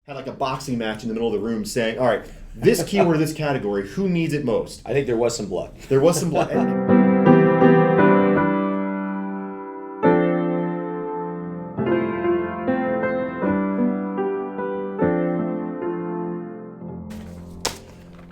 had like a boxing match in the middle of the room saying, all right, this keyword, this category, who needs it most? I think there was some blood. There was some blood.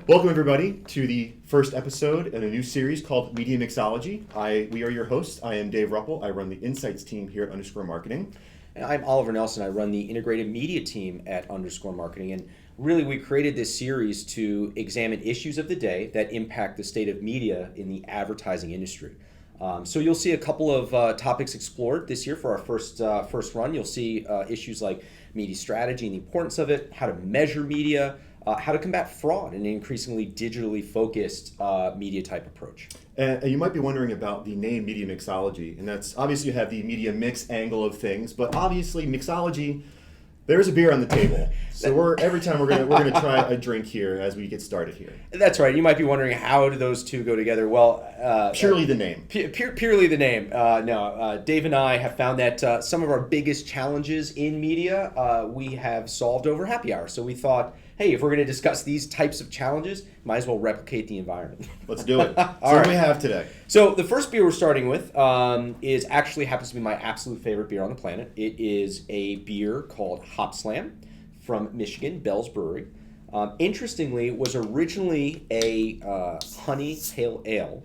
Welcome everybody to the first episode in a new series called Media Mixology. We are your hosts. I am Dave Ruppel. I run the Insights team here at Underscore Marketing. And I'm Oliver Nelson. I run the integrated media team at Underscore Marketing. And really, we created this series to examine issues of the day that impact the state of media in the advertising industry. So you'll see a couple of topics explored this year for our first run. You'll see issues like media strategy and the importance of it, how to measure media, how to combat fraud in an increasingly digitally focused media type approach. And you might be wondering about the name Media Mixology, and that's obviously you have the media mix angle of things, but obviously mixology, there's a beer on the table. So every time we're gonna try a drink here as we get started here. That's right. You might be wondering, how do those two go together? Well, purely the name. Purely the name. No, Dave and I have found that some of our biggest challenges in media we have solved over happy hour. So we thought, hey, if we're going to discuss these types of challenges, might as well replicate the environment. Let's do it. So what do we have today? So the first beer we're starting with happens to be my absolute favorite beer on the planet. It is a beer called Hopslam from Michigan, Bells Brewery. Interestingly, was originally a honey pale ale,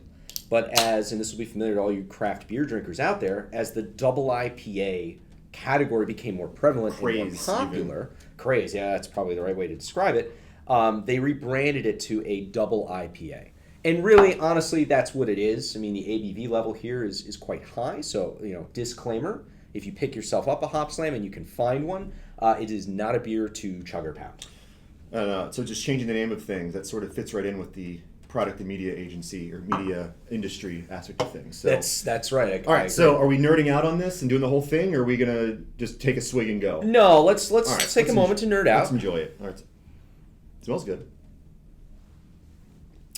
but and this will be familiar to all you craft beer drinkers out there, as the double IPA category became more prevalent and more popular. Craze, yeah, that's probably the right way to describe it. They rebranded it to a double IPA. And really, honestly, that's what it is. I mean, the ABV level here is quite high. So, disclaimer, if you pick yourself up a Hopslam and you can find one, it is not a beer to chug or pound. So just changing the name of things, that sort of fits right in with the product and media agency or media industry aspect of things. So, that's right. All right, so are we nerding out on this and doing the whole thing, or are we going to just take a swig and go? No, let's take a moment to nerd out. Let's enjoy it. All right. It smells good.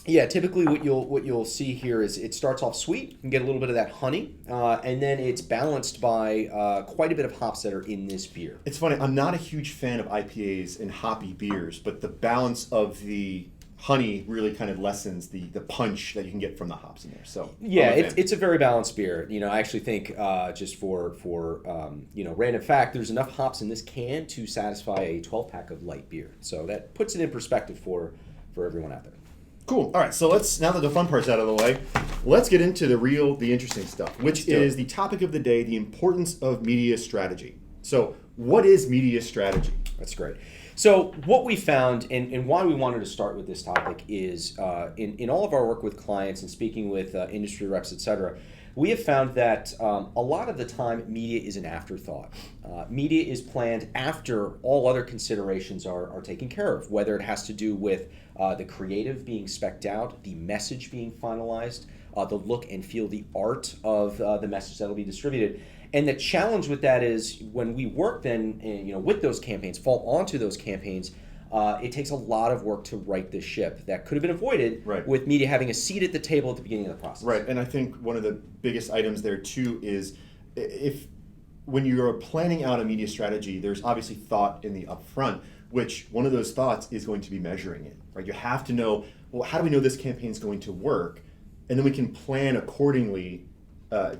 Yeah, typically what you'll see here is it starts off sweet. You can get a little bit of that honey, and then it's balanced by quite a bit of hops that are in this beer. It's funny, I'm not a huge fan of IPAs and hoppy beers, but the balance of the honey really kind of lessens the punch that you can get from the hops in there. So yeah, it's a very balanced beer. I actually think just for random fact, there's enough hops in this can to satisfy a 12-pack of light beer. So that puts it in perspective for everyone out there. Cool. All right, so now that the fun part's out of the way, let's get into the interesting stuff, which is the topic of the day, the importance of media strategy. So what is media strategy? That's great. So what we found and why we wanted to start with this topic is in all of our work with clients and speaking with industry reps, et cetera, we have found that a lot of the time media is an afterthought. Media is planned after all other considerations are taken care of, whether it has to do with the creative being specced out, the message being finalized, the look and feel, the art of the message that will be distributed. And the challenge with that is when we work then, with those campaigns, fall onto those campaigns, it takes a lot of work to right the ship that could have been avoided with media having a seat at the table at the beginning of the process. Right, and I think one of the biggest items there too is when you're planning out a media strategy, there's obviously thought in the upfront, which one of those thoughts is going to be measuring it. Right, you have to know, well, how do we know this campaign is going to work, and then we can plan accordingly.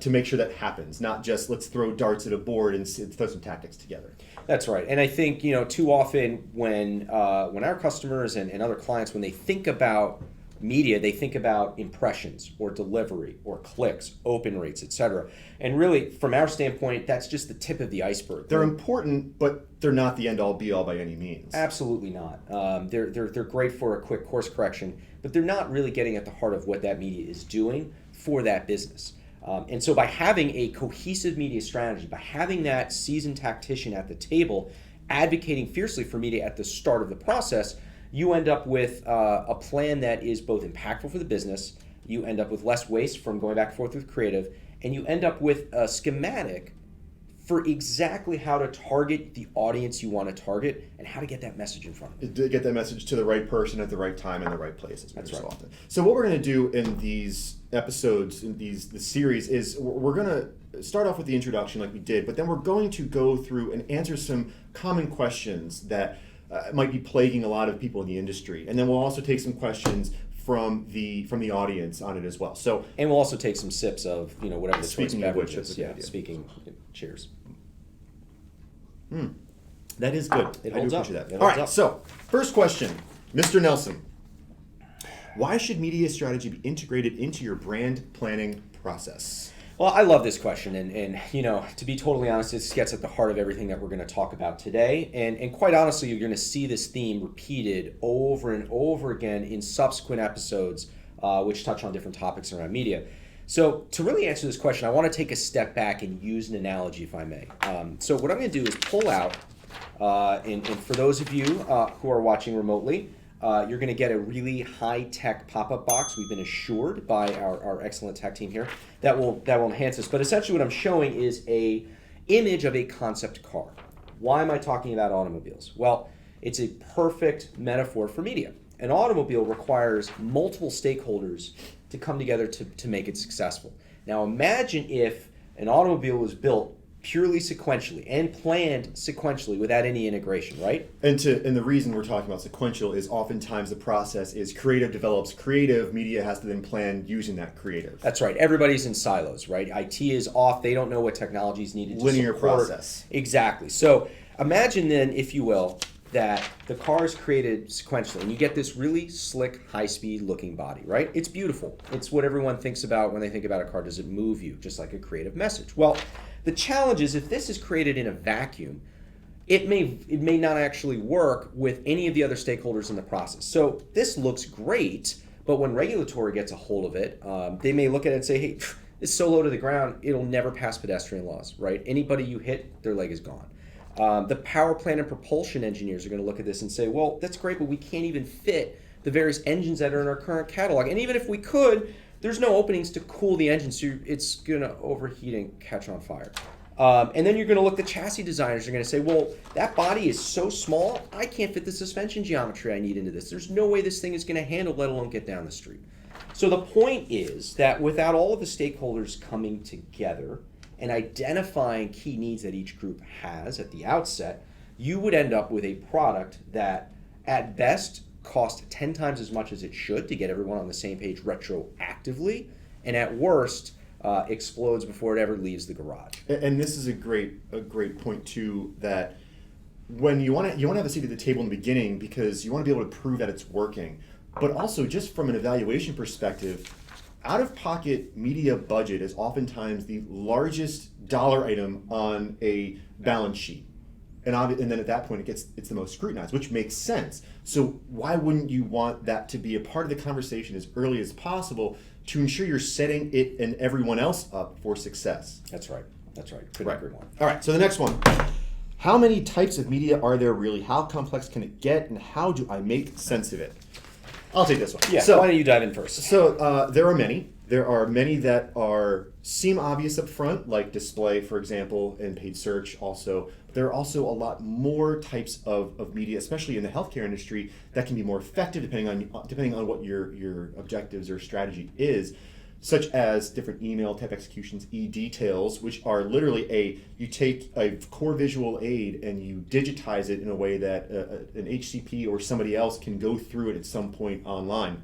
To make sure that happens, not just let's throw darts at a board and throw some tactics together. That's right, and I think too often when our customers and other clients, when they think about media, they think about impressions or delivery or clicks, open rates, etc. And really, from our standpoint, that's just the tip of the iceberg. They're important, but they're not the end-all, be-all by any means. Absolutely not. They're great for a quick course correction, but they're not really getting at the heart of what that media is doing for that business. And so by having a cohesive media strategy, by having that seasoned tactician at the table advocating fiercely for media at the start of the process, you end up with a plan that is both impactful for the business, you end up with less waste from going back and forth with creative, and you end up with a schematic for exactly how to target the audience you want to target and how to get that message in front of them. To get that message to the right person at the right time in the right place. That's right. Often. So what we're going to do in these episodes, in the series, is we're going to start off with the introduction like we did, but then we're going to go through and answer some common questions that might be plaguing a lot of people in the industry. And then we'll also take some questions from the audience on it as well. So, and we'll also take some sips of whatever the choice beverage is. Yeah, speaking. Cheers. That is good. It I do holds up. appreciate that. It All holds right. up. So, first question, Mr. Nelson. Why should media strategy be integrated into your brand planning process? Well, I love this question, and to be totally honest, this gets at the heart of everything that we're going to talk about today. And quite honestly, you're going to see this theme repeated over and over again in subsequent episodes, which touch on different topics around media. So to really answer this question, I want to take a step back and use an analogy, if I may. So what I'm going to do is pull out, and for those of you who are watching remotely, you're going to get a really high-tech pop-up box. We've been assured by our excellent tech team here that will enhance this. But essentially what I'm showing is a image of a concept car. Why am I talking about automobiles? Well, it's a perfect metaphor for media. An automobile requires multiple stakeholders to come together to make it successful. Now imagine if an automobile was built purely sequentially and planned sequentially without any integration, right? And the reason we're talking about sequential is oftentimes the process is creative develops creative, media has to then plan using that creative. That's right. Everybody's in silos, right? IT is off. They don't know what technology is needed to Linear support. process. Exactly. So imagine then, if you will, that the car is created sequentially and you get this really slick, high-speed looking body, right? It's beautiful. It's what everyone thinks about when they think about a car. Does it move you? Just like a creative message. Well, the challenge is if this is created in a vacuum, it may not actually work with any of the other stakeholders in the process. So this looks great, but when regulatory gets a hold of it, they may look at it and say, hey, it's so low to the ground, it'll never pass pedestrian laws, right? Anybody you hit, their leg is gone. The power plant and propulsion engineers are going to look at this and say, well, that's great, but we can't even fit the various engines that are in our current catalog. And even if we could, there's no openings to cool the engine, so it's going to overheat and catch on fire. And then you're going to look, the chassis designers are going to say, well, that body is so small, I can't fit the suspension geometry I need into this. There's no way this thing is going to handle, let alone get down the street. So the point is that without all of the stakeholders coming together and identifying key needs that each group has at the outset, you would end up with a product that at best cost 10 times as much as it should to get everyone on the same page retroactively, and at worst explodes before it ever leaves the garage. And this is a great point too, that when you want to have a seat at the table in the beginning because you want to be able to prove that it's working, but also just from an evaluation perspective, out-of-pocket media budget is oftentimes the largest dollar item on a balance sheet. And then at that point, it's the most scrutinized, which makes sense. So why wouldn't you want that to be a part of the conversation as early as possible to ensure you're setting it and everyone else up for success? That's right. Couldn't agree more. All right, so the next one. How many types of media are there really? How complex can it get? And how do I make sense of it? I'll take this one. Yeah, so why don't you dive in first? So there are many. There are many that seem obvious up front, like display, for example, and paid search also. There are also a lot more types of media, especially in the healthcare industry, that can be more effective depending on what your objectives or strategy is, such as different email type executions, e-details, which are literally you take a core visual aid and you digitize it in a way that an HCP or somebody else can go through it at some point online.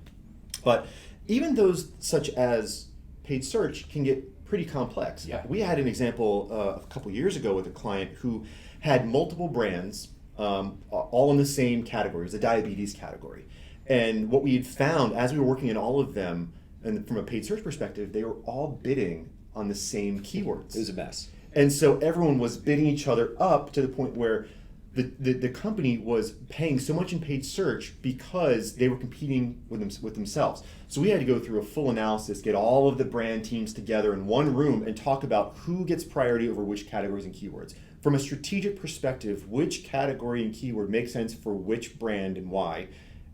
But even those such as paid search can get pretty complex. Yeah. We had an example a couple years ago with a client who had multiple brands all in the same category. It was a diabetes category. And what we had found as we were working in all of them, and from a paid search perspective, they were all bidding on the same keywords. It was a mess. And so everyone was bidding each other up to the point where the company was paying so much in paid search because they were competing with themselves. So we had to go through a full analysis, get all of the brand teams together in one room and talk about who gets priority over which categories and keywords. From a strategic perspective, which category and keyword makes sense for which brand and why,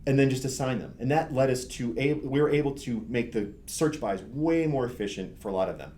and then just assign them. And that led us to, we were able to make the search buys way more efficient for a lot of them.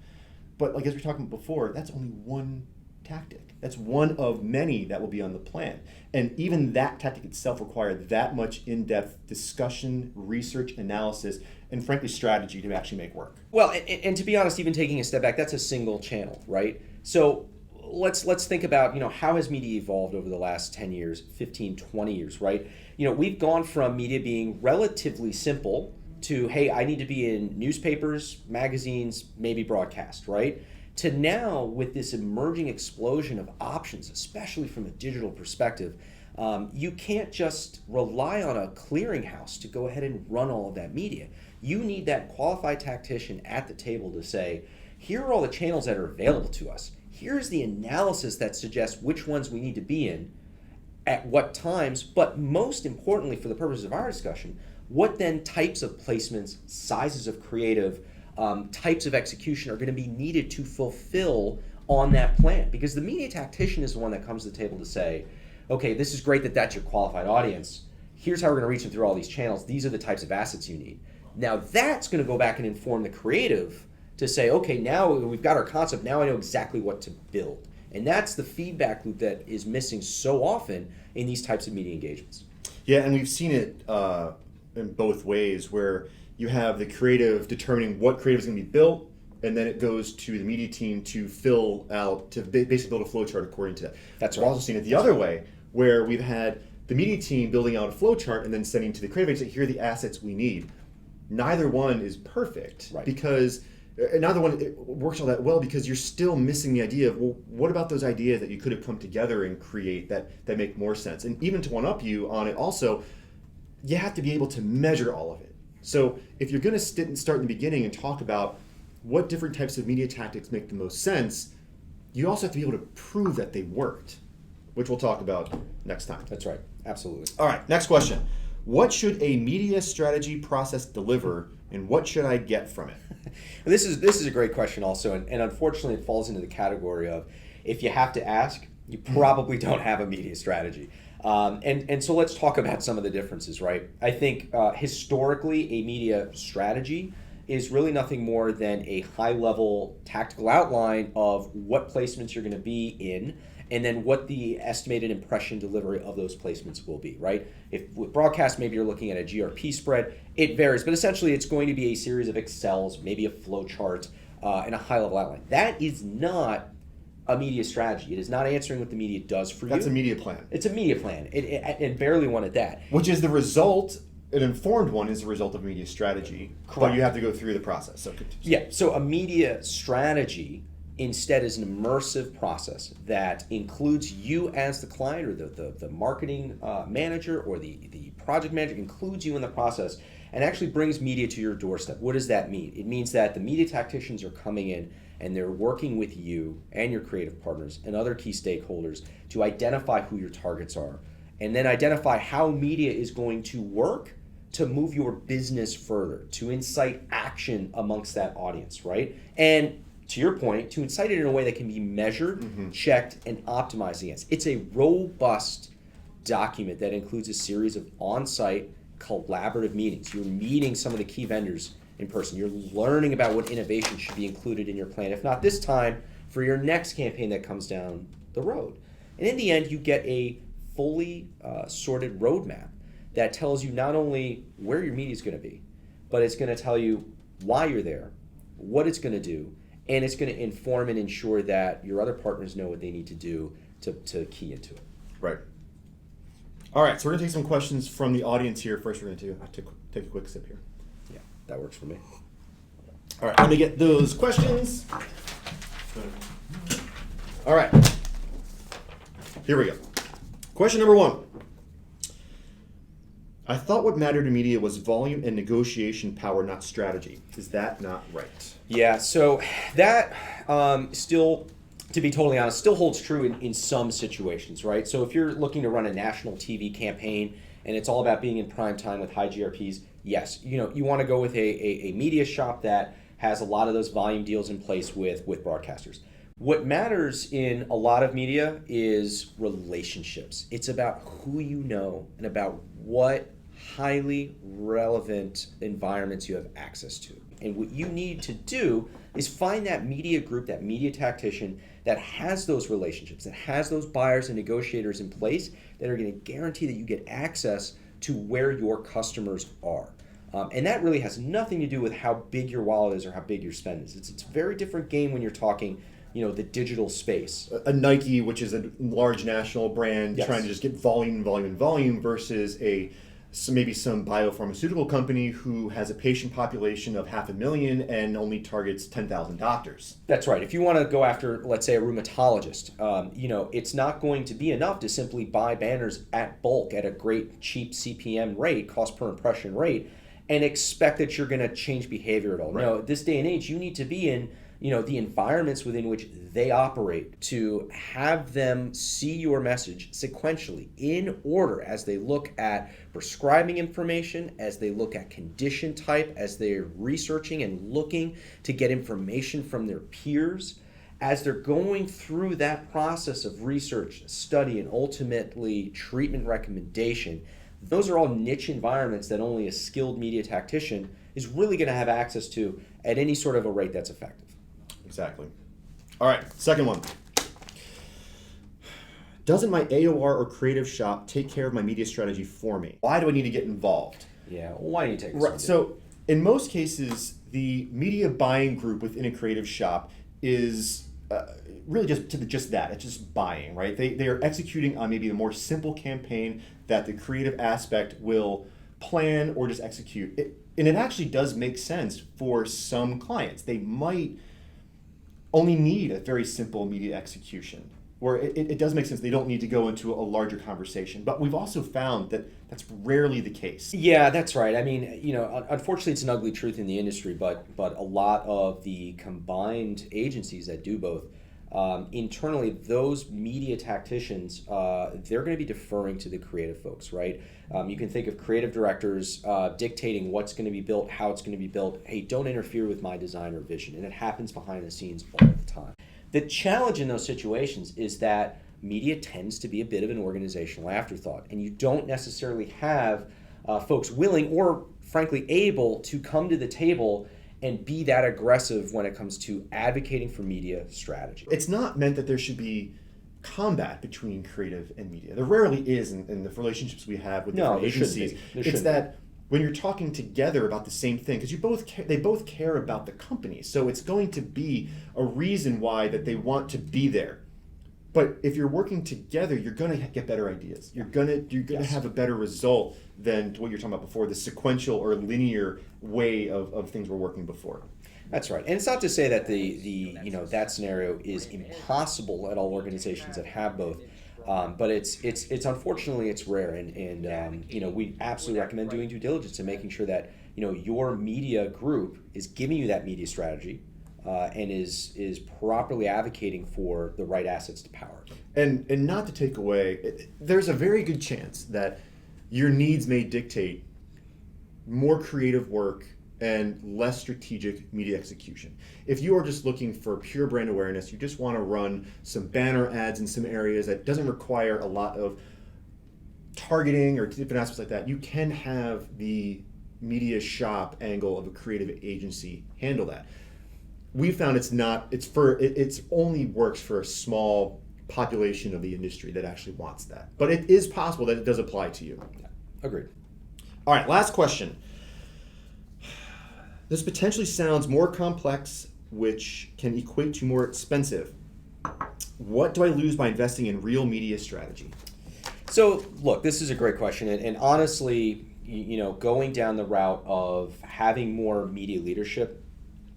But like as we were talking about before, that's only one tactic. That's one of many that will be on the plan. And even that tactic itself required that much in-depth discussion, research, analysis, and frankly strategy to actually make work. Well, and to be honest, even taking a step back, that's a single channel, right? So let's think about, how has media evolved over the last 10 years, 15, 20 years, right? We've gone from media being relatively simple to, hey, I need to be in newspapers, magazines, maybe broadcast, right? To now, with this emerging explosion of options, especially from a digital perspective, you can't just rely on a clearinghouse to go ahead and run all of that media. You need that qualified tactician at the table to say, here are all the channels that are available to us. Here's the analysis that suggests which ones we need to be in, at what times, but most importantly for the purposes of our discussion, what then types of placements, sizes of creative, types of execution are going to be needed to fulfill on that plan. Because the media tactician is the one that comes to the table to say, okay, this is great that that's your qualified audience. Here's how we're going to reach them through all these channels. These are the types of assets you need. Now that's going to go back and inform the creative to say, okay, now we've got our concept. Now I know exactly what to build. And that's the feedback loop that is missing so often in these types of media engagements. Yeah, and we've seen it in both ways, where you have the creative determining what creative is going to be built, and then it goes to the media team to fill out, to basically build a flowchart according to that. That's We've right. also seen it the other way, where we've had the media team building out a flowchart and then sending to the creative agency, here are the assets we need. Neither one is perfect, Right. because neither one works all that well, because you're still missing the idea of, well, what about those ideas that you could have come together and create that make more sense? And even to one-up you on it also, you have to be able to measure all of it. So if you're going to start in the beginning and talk about what different types of media tactics make the most sense, you also have to be able to prove that they worked, which we'll talk about next time. That's right. Absolutely. All right, next question. What should a media strategy process deliver, and what should I get from it? This is a great question also, and unfortunately it falls into the category of, if you have to ask, you probably don't have a media strategy. And so let's talk about some of the differences, right? I think historically a media strategy is really nothing more than a high-level tactical outline of what placements you're going to be in, and then what the estimated impression delivery of those placements will be, right? If with broadcast, maybe you're looking at a GRP spread, it varies, but essentially it's going to be a series of Excels, maybe a flow chart, and a high-level outline. That is not a media strategy. It is not answering what the media does for you. That's a media plan. It's a media plan, and barely one at that. Which is the result, an informed one is the result of media strategy. Correct. But you have to go through the process. So Yeah, so a media strategy instead is an immersive process that includes you as the client, or the marketing manager or the project manager, includes you in the process and actually brings media to your doorstep. What does that mean? It means that the media tacticians are coming in and they're working with you and your creative partners and other key stakeholders to identify who your targets are, and then identify how media is going to work to move your business further, to incite action amongst that audience, right? And to your point, to incite it in a way that can be measured, checked, and optimized against. It's a robust document that includes a series of on-site collaborative meetings. You're meeting some of the key vendors in person. You're learning about what innovation should be included in your plan, if not this time, for your next campaign that comes down the road. And in the end, you get a fully sorted roadmap that tells you not only where your media is going to be, but it's going to tell you why you're there, what it's going to do, and it's going to inform and ensure that your other partners know what they need to do to key into it. Right. All right, so we're going to take some questions from the audience here. First, we're going to take a quick sip here. Yeah, that works for me. All right, let me get those questions. All right. Here we go. Question number 1. I thought what mattered to media was volume and negotiation power, not strategy. Is that not right? Yeah, so that still, to be totally honest, still holds true in some situations, right? So if you're looking to run a national TV campaign and it's all about being in prime time with high GRPs, yes, you want to go with a media shop that has a lot of those volume deals in place with broadcasters. What matters in a lot of media is relationships. It's about who you know and about what highly relevant environments you have access to. And what you need to do is find that media group, that media tactician that has those relationships, that has those buyers and negotiators in place that are going to guarantee that you get access to where your customers are. And that really has nothing to do with how big your wallet is or how big your spend is. It's a very different game when you're talking, the digital space. A Nike, which is a large national brand, Yes. trying to just get volume, versus maybe some biopharmaceutical company who has a patient population of 500,000 and only targets 10,000 doctors. That's right. If you want to go after, let's say, a rheumatologist, it's not going to be enough to simply buy banners at bulk at a great cheap CPM rate, cost per impression rate, and expect that you're going to change behavior at all. Right. No, this day and age, you need to be in the environments within which they operate to have them see your message sequentially in order as they look at prescribing information, as they look at condition type, as they're researching and looking to get information from their peers, as they're going through that process of research, study, and ultimately treatment recommendation. Those are all niche environments that only a skilled media tactician is really going to have access to at any sort of a rate that's effective. Exactly. All right, second one. Doesn't my AOR or creative shop take care of my media strategy for me? Why do I need to get involved? Yeah, well, why don't you take this? Right. So in most cases, the media buying group within a creative shop is really just that. It's just buying, right? They are executing on maybe a more simple campaign that the creative aspect will plan or just execute. And it actually does make sense for some clients. They might only need a very simple media execution, where it does make sense. They don't need to go into a larger conversation. But we've also found that that's rarely the case. Yeah, that's right. I mean, unfortunately, it's an ugly truth in the industry, but a lot of the combined agencies that do both, internally, those media tacticians, they're going to be deferring to the creative folks, right? You can think of creative directors dictating what's going to be built, how it's going to be built. Hey, don't interfere with my design or vision. And it happens behind the scenes all the time. The challenge in those situations is that media tends to be a bit of an organizational afterthought, and you don't necessarily have folks willing or, frankly, able to come to the table and be that aggressive when it comes to advocating for media strategy. It's not meant that there should be combat between creative and media. There rarely is in the relationships we have with different agencies. It's that when you're talking together about the same thing, because they both care about the company, so it's going to be a reason why that they want to be there. But if you're working together, you're going to get better ideas. You're going to have a better result than what you're talking about before, the sequential or linear way of things were working before. That's right, and it's not to say that that scenario is impossible at all organizations that have both, but it's unfortunately it's rare, and we absolutely recommend doing due diligence and making sure that your media group is giving you that media strategy, and is properly advocating for the right assets to power it. And not to take away, there's a very good chance that your needs may dictate more creative work and less strategic media execution. If you are just looking for pure brand awareness, you just want to run some banner ads in some areas that doesn't require a lot of targeting or different aspects like that, you can have the media shop angle of a creative agency handle that. We found it's only works for a small population of the industry that actually wants that. But it is possible that it does apply to you. Yeah. Agreed. All right, last question. This potentially sounds more complex, which can equate to more expensive. What do I lose by investing in real media strategy? So, look, this is a great question, and honestly, going down the route of having more media leadership,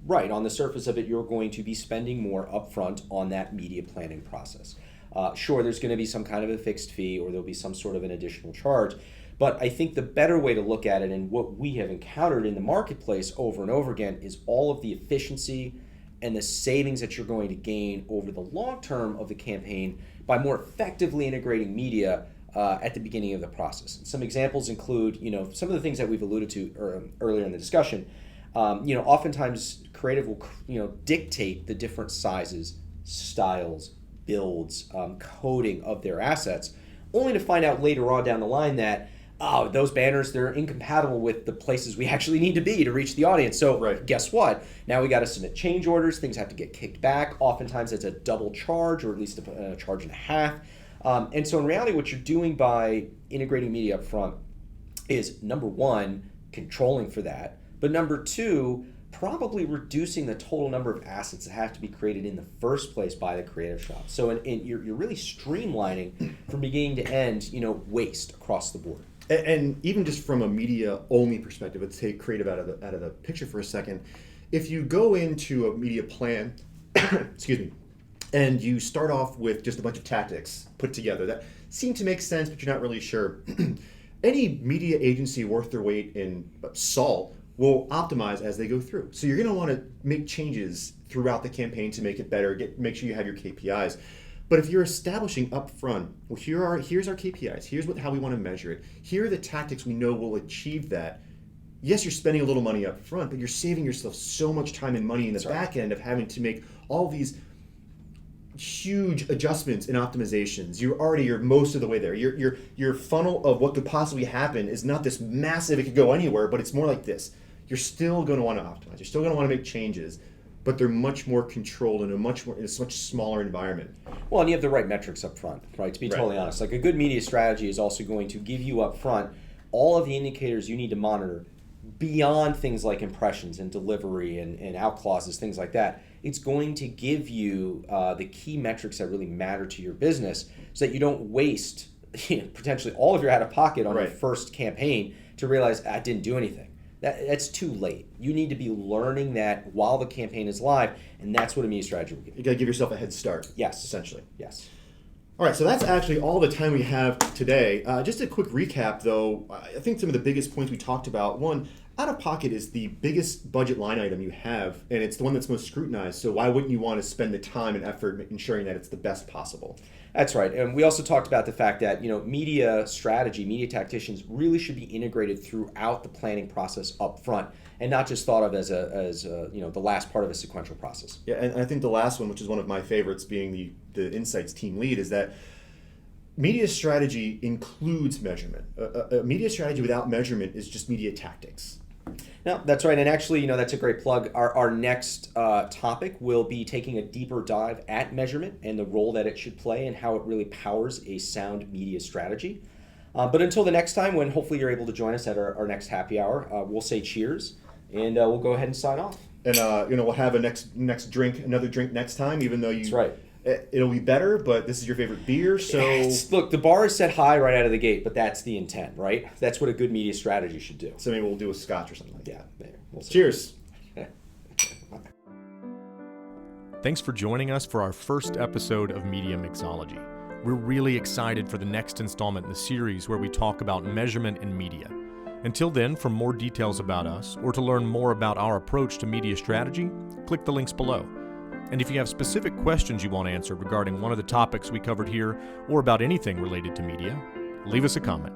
right, on the surface of it, you're going to be spending more upfront on that media planning process. Sure, there's going to be some kind of a fixed fee, or there'll be some sort of an additional charge. But I think the better way to look at it, and what we have encountered in the marketplace over and over again, is all of the efficiency and the savings that you're going to gain over the long term of the campaign by more effectively integrating media at the beginning of the process. And some examples include, some of the things that we've alluded to earlier in the discussion. Oftentimes creative will, dictate the different sizes, styles, builds, coding of their assets, only to find out later on down the line that those banners, they're incompatible with the places we actually need to be to reach the audience. So Guess what? Now we got to submit change orders. Things have to get kicked back. Oftentimes it's a double charge, or at least a charge and a half. And so in reality, what you're doing by integrating media up front is, number one, controlling for that. But number two, probably reducing the total number of assets that have to be created in the first place by the creative shop. So you're really streamlining from beginning to end, waste across the board. And even just from a media only perspective, let's take creative out of the picture for a second. If you go into a media plan, excuse me, and you start off with just a bunch of tactics put together that seem to make sense, but you're not really sure. Any media agency worth their weight in salt will optimize as they go through. So you're going to want to make changes throughout the campaign to make it better, make sure you have your KPIs. But if you're establishing up front, well, here's our KPIs, here's how we want to measure it, here are the tactics we know will achieve that. Yes, you're spending a little money up front, but you're saving yourself so much time and money in the back end of having to make all these huge adjustments and optimizations. You're most of the way there. Your funnel of what could possibly happen is not this massive, it could go anywhere, but it's more like this. You're still going to want to optimize. You're still going to want to make changes, but they're much more controlled in a much smaller environment. Well, and you have the right metrics up front, right? To be totally honest, like a good media strategy is also going to give you up front all of the indicators you need to monitor beyond things like impressions and delivery and out clauses, things like that. It's going to give you the key metrics that really matter to your business so that you don't waste potentially all of your out-of-pocket on your first campaign to realize, I didn't do anything. That's too late. You need to be learning that while the campaign is live, and that's what a media strategy will give you. You got to give yourself a head start. Yes. Essentially. Yes. All right, so that's actually all the time we have today. Just a quick recap, though. I think some of the biggest points we talked about. One, out-of-pocket is the biggest budget line item you have, and it's the one that's most scrutinized. So why wouldn't you want to spend the time and effort ensuring that it's the best possible? That's right. And we also talked about the fact that, media strategy, media tacticians really should be integrated throughout the planning process up front and not just thought of as the last part of a sequential process. Yeah, and I think the last one, which is one of my favorites, being the Insights team lead, is that media strategy includes measurement. A media strategy without measurement is just media tactics. No, that's right. And actually, that's a great plug. Our next topic will be taking a deeper dive at measurement and the role that it should play and how it really powers a sound media strategy. But until the next time, when hopefully you're able to join us at our next happy hour, we'll say cheers, and we'll go ahead and sign off. And we'll have another drink next time, even though That's right. It'll be better, but this is your favorite beer, so... Look, the bar is set high right out of the gate, but that's the intent, right? That's what a good media strategy should do. So maybe we'll do a scotch or something like that. Yeah, we'll see. Cheers. Thanks for joining us for our first episode of Media Mixology. We're really excited for the next installment in the series where we talk about measurement in media. Until then, for more details about us or to learn more about our approach to media strategy, click the links below. And if you have specific questions you want answered regarding one of the topics we covered here or about anything related to media, leave us a comment.